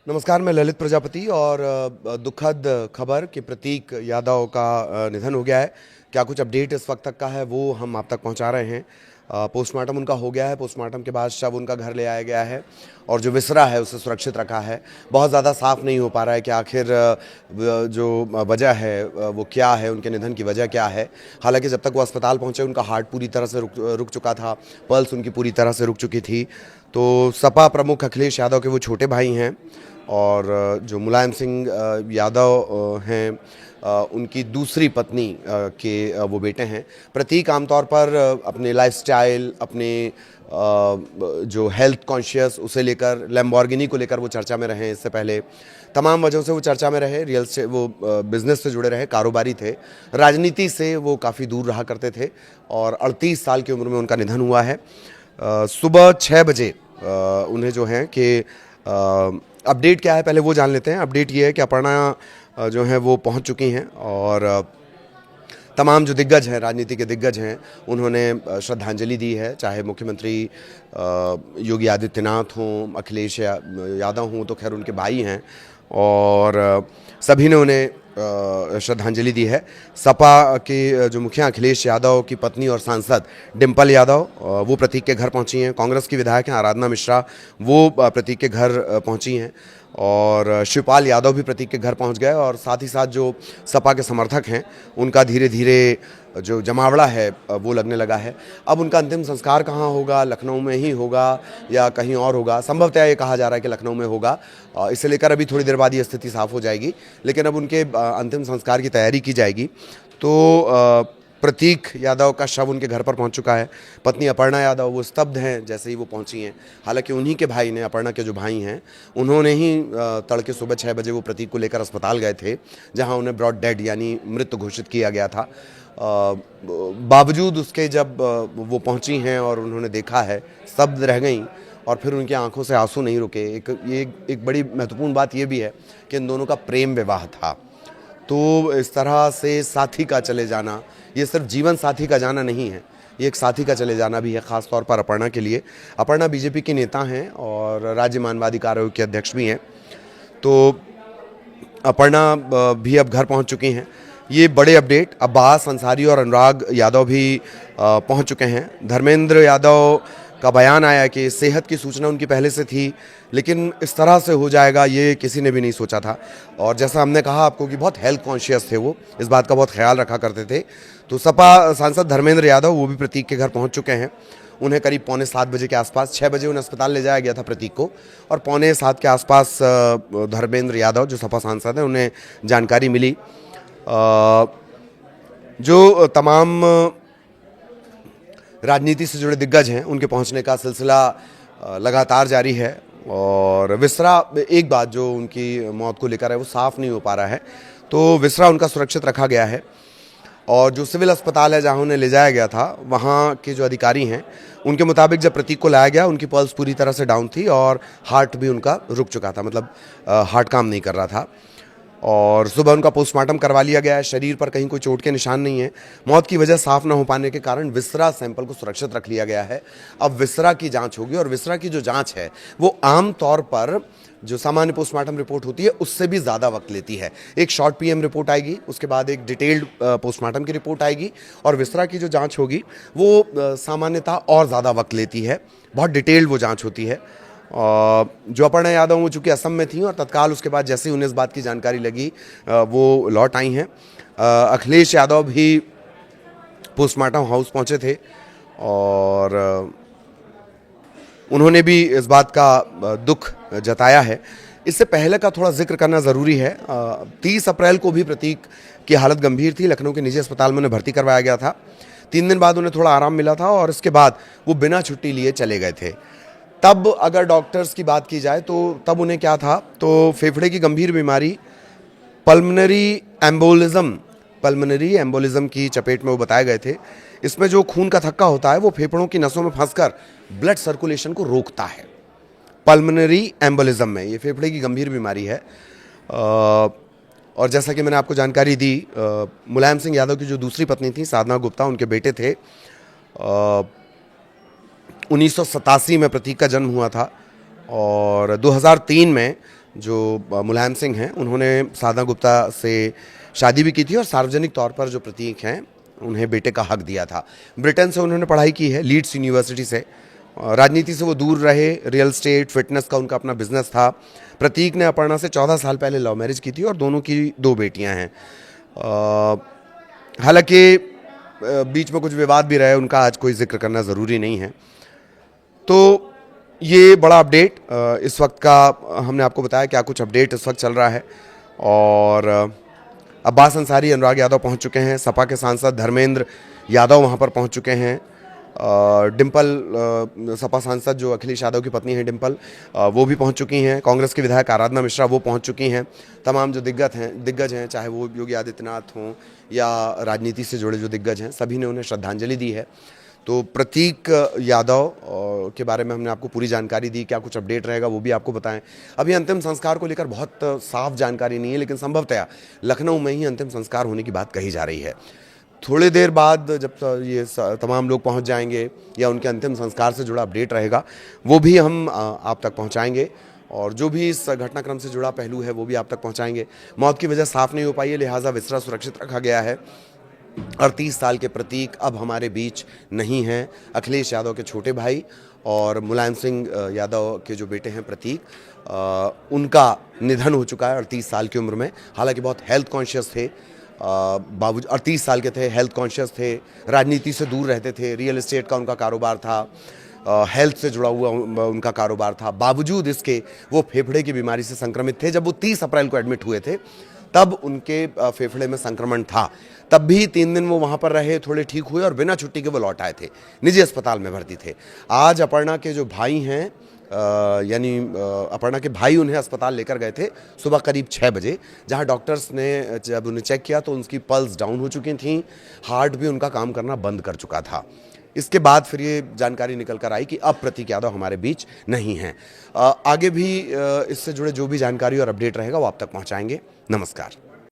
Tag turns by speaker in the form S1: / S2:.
S1: नमस्कार, मैं ललित प्रजापति और दुखद खबर कि प्रतीक यादव का निधन हो गया है। क्या कुछ अपडेट इस वक्त तक का है वो हम आप तक पहुंचा रहे हैं। पोस्टमार्टम उनका हो गया है। पोस्टमार्टम के बाद शव उनका घर ले आया गया है और जो विसरा है उसे सुरक्षित रखा है। बहुत ज़्यादा साफ नहीं हो पा रहा है कि आखिर जो वजह है वो क्या है, उनके निधन की वजह क्या है। हालांकि जब तक वो अस्पताल पहुंचे उनका हार्ट पूरी तरह से रुक चुका था, पल्स उनकी पूरी तरह से रुक चुकी थी। तो सपा प्रमुख अखिलेश यादव के वो छोटे भाई हैं और जो मुलायम सिंह यादव हैं उनकी दूसरी पत्नी के वो बेटे हैं। प्रतीक आमतौर पर अपने लाइफस्टाइल, अपने जो हेल्थ कॉन्शियस उसे लेकर, लैम्बोर्गिनी को लेकर वो चर्चा में रहे हैं। इससे पहले तमाम वजहों से वो चर्चा में रहे। रियल से वो बिजनेस से जुड़े रहे, कारोबारी थे। राजनीति से वो काफ़ी दूर रहा करते थे और 38 साल की उम्र में उनका निधन हुआ है। सुबह 6 बजे उन्हें जो है कि अपडेट क्या है पहले वो जान लेते हैं। अपडेट ये है कि अपर्णा जो है वो पहुंच चुकी हैं और तमाम जो दिग्गज हैं, राजनीति के दिग्गज हैं, उन्होंने श्रद्धांजलि दी है। चाहे मुख्यमंत्री योगी आदित्यनाथ हों, अखिलेश यादव हों, तो खैर उनके भाई हैं और सभी ने उन्हें श्रद्धांजलि दी है। सपा के जो मुखिया अखिलेश यादव की पत्नी और सांसद डिम्पल यादव वो प्रतीक के घर पहुंची हैं। कांग्रेस की विधायक हैं आराधना मिश्रा, वो प्रतीक के घर पहुंची हैं और शिवपाल यादव भी प्रतीक के घर पहुंच गए। और साथ ही साथ जो सपा के समर्थक हैं उनका धीरे धीरे जो जमावड़ा है वो लगने लगा है। अब उनका अंतिम संस्कार कहाँ होगा, लखनऊ में ही होगा या कहीं और होगा? संभवतः ये कहा जा रहा है कि लखनऊ में होगा। इसे लेकर अभी थोड़ी देर बाद ये स्थिति साफ हो जाएगी, लेकिन अब उनके अंतिम संस्कार की तैयारी की जाएगी। तो प्रतीक यादव का शव उनके घर पर पहुंच चुका है। पत्नी अपर्णा यादव वो स्तब्ध हैं जैसे ही वो पहुंची हैं। हालांकि उन्हीं के भाई ने, अपर्णा के जो भाई हैं, उन्होंने ही तड़के सुबह 6 बजे वो प्रतीक को लेकर अस्पताल गए थे, जहां उन्हें ब्रॉड डेड यानी मृत घोषित किया गया था। बावजूद उसके जब वो पहुंची हैं और उन्होंने देखा है, स्तब्ध रह गईं और फिर उनकी आंखों से आंसू नहीं रुके। एक बड़ी महत्वपूर्ण बात ये भी है कि इन दोनों का प्रेम विवाह था। तो इस तरह से साथी का चले जाना, ये सिर्फ जीवन साथी का जाना नहीं है, ये एक साथी का चले जाना भी है, ख़ास तौर पर अपर्णा के लिए। अपर्णा बीजेपी की नेता हैं और राज्य मानवाधिकार आयोग के अध्यक्ष भी हैं। तो अपर्णा भी अब घर पहुंच चुकी हैं। ये बड़े अपडेट। अब्बास अंसारी और अनुराग यादव भी पहुंच चुके हैं। धर्मेंद्र यादव का बयान आया कि सेहत की सूचना उनकी पहले से थी, लेकिन इस तरह से हो जाएगा ये किसी ने भी नहीं सोचा था। और जैसा हमने कहा आपको कि बहुत हेल्थ कॉन्शियस थे, वो इस बात का बहुत ख्याल रखा करते थे। तो सपा सांसद धर्मेंद्र यादव वो भी प्रतीक के घर पहुंच चुके हैं। उन्हें करीब 6:45 बजे के आसपास, 6 बजे उन्हें अस्पताल ले जाया गया था प्रतीक को, और 6:45 के आसपास धर्मेंद्र यादव जो सपा सांसद हैं उन्हें जानकारी मिली। जो तमाम राजनीति से जुड़े दिग्गज हैं उनके पहुंचने का सिलसिला लगातार जारी है। और विसरा, एक बात जो उनकी मौत को लेकर है वो साफ नहीं हो पा रहा है, तो विसरा उनका सुरक्षित रखा गया है। और जो सिविल अस्पताल है जहां उन्हें ले जाया गया था, वहां के जो अधिकारी हैं उनके मुताबिक जब प्रतीक को लाया गया उनकी पल्स पूरी तरह से डाउन थी और हार्ट भी उनका रुक चुका था, मतलब हार्ट काम नहीं कर रहा था। और सुबह उनका पोस्टमार्टम करवा लिया गया है। शरीर पर कहीं कोई चोट के निशान नहीं है। मौत की वजह साफ न हो पाने के कारण विसरा सैंपल को सुरक्षित रख लिया गया है। अब विसरा की जांच होगी और विसरा की जो जांच है वो आम तौर पर जो सामान्य पोस्टमार्टम रिपोर्ट होती है उससे भी ज़्यादा वक्त लेती है। एक शॉर्ट पीएम रिपोर्ट आएगी, उसके बाद एक डिटेल्ड पोस्टमार्टम की रिपोर्ट आएगी, और विसरा की जो जाँच होगी वो सामान्यतः और ज़्यादा वक्त लेती है। बहुत डिटेल्ड वो जाँच होती है। जो अपर्णा यादव वो चूँकि असम में थी और तत्काल उसके बाद जैसे ही उन्हें इस बात की जानकारी लगी वो लौट आई हैं। अखिलेश यादव भी पोस्टमार्टम हाउस पहुंचे थे और उन्होंने भी इस बात का दुख जताया है। इससे पहले का थोड़ा जिक्र करना ज़रूरी है। 30 अप्रैल को भी प्रतीक की हालत गंभीर थी। लखनऊ के निजी अस्पताल में उन्हें भर्ती करवाया गया था। 3 दिन बाद उन्हें थोड़ा आराम मिला था और इसके बाद वो बिना छुट्टी लिए चले गए थे। तब अगर डॉक्टर्स की बात की जाए तो तब उन्हें क्या था, तो फेफड़े की गंभीर बीमारी पल्मोनरी एम्बोलिज्म की चपेट में वो बताए गए थे। इसमें जो खून का थक्का होता है वो फेफड़ों की नसों में फंसकर ब्लड सर्कुलेशन को रोकता है। पल्मोनरी एम्बोलिज्म में ये फेफड़े की गंभीर बीमारी है। और जैसा कि मैंने आपको जानकारी दी, मुलायम सिंह यादव की जो दूसरी पत्नी थी साधना गुप्ता, उनके बेटे थे। 1987 में प्रतीक का जन्म हुआ था और 2003 में जो मुलायम सिंह हैं, उन्होंने साधना गुप्ता से शादी भी की थी और सार्वजनिक तौर पर जो प्रतीक हैं उन्हें बेटे का हक दिया था। ब्रिटेन से उन्होंने पढ़ाई की है, लीड्स यूनिवर्सिटी से। राजनीति से वो दूर रहे, रियल स्टेट, फिटनेस का उनका अपना बिजनेस था। प्रतीक ने अपर्णा से 14 साल पहले लव मैरिज की थी और दोनों की 2 बेटियां हैं। हालांकि बीच में कुछ विवाद भी रहे, उनका आज कोई जिक्र करना ज़रूरी नहीं है। तो ये बड़ा अपडेट इस वक्त का हमने आपको बताया, क्या कुछ अपडेट इस वक्त चल रहा है। और अब्बास अंसारी, अनुराग यादव पहुंच चुके हैं, सपा के सांसद धर्मेंद्र यादव वहां पर पहुंच चुके हैं। डिम्पल, सपा सांसद जो अखिलेश यादव की पत्नी है डिम्पल, वो भी पहुंच चुकी हैं। कांग्रेस की विधायक आराधना मिश्रा वो पहुंच चुकी हैं। तमाम जो दिग्गज हैं, चाहे वो योगी आदित्यनाथ हों या राजनीति से जुड़े जो दिग्गज हैं, सभी ने उन्हें श्रद्धांजलि दी है। तो प्रतीक यादव के बारे में हमने आपको पूरी जानकारी दी, क्या कुछ अपडेट रहेगा वो भी आपको बताएं। अभी अंतिम संस्कार को लेकर बहुत साफ जानकारी नहीं है, लेकिन संभवतः लखनऊ में ही अंतिम संस्कार होने की बात कही जा रही है। थोड़ी देर बाद जब ये तमाम लोग पहुंच जाएंगे या उनके अंतिम संस्कार से जुड़ा अपडेट रहेगा वो भी हम आप तक पहुंचाएंगे, और जो भी इस घटनाक्रम से जुड़ा पहलू है वो भी आप तक पहुंचाएंगे। मौत की वजह साफ नहीं हो पाई है, लिहाजा विसरा सुरक्षित रखा गया है। 38 साल के प्रतीक अब हमारे बीच नहीं हैं। अखिलेश यादव के छोटे भाई और मुलायम सिंह यादव के जो बेटे हैं प्रतीक, उनका निधन हो चुका है 38 साल की उम्र में। हालांकि बहुत हेल्थ कॉन्शियस थे, बाबू 38 साल के थे, हेल्थ कॉन्शियस थे, राजनीति से दूर रहते थे, रियल एस्टेट का उनका कारोबार था, हेल्थ से जुड़ा हुआ उनका कारोबार था। बावजूद इसके वो फेफड़े की बीमारी से संक्रमित थे। जब वो 30 अप्रैल को एडमिट हुए थे तब उनके फेफड़े में संक्रमण था। तब भी 3 दिन वो वहाँ पर रहे, थोड़े ठीक हुए और बिना छुट्टी के वो लौट आए थे, निजी अस्पताल में भर्ती थे। आज अपर्णा के जो भाई हैं, यानी अपर्णा के भाई उन्हें अस्पताल लेकर गए थे सुबह करीब 6 बजे, जहां डॉक्टर्स ने जब उन्हें चेक किया तो उनकी पल्स डाउन हो चुकी थी, हार्ट भी उनका काम करना बंद कर चुका था। इसके बाद फिर ये जानकारी निकल कर आई कि अब प्रतीक यादव हमारे बीच नहीं हैं। आगे भी इससे जुड़े जो भी जानकारी और अपडेट रहेगा वो आप तक पहुंचाएंगे। नमस्कार।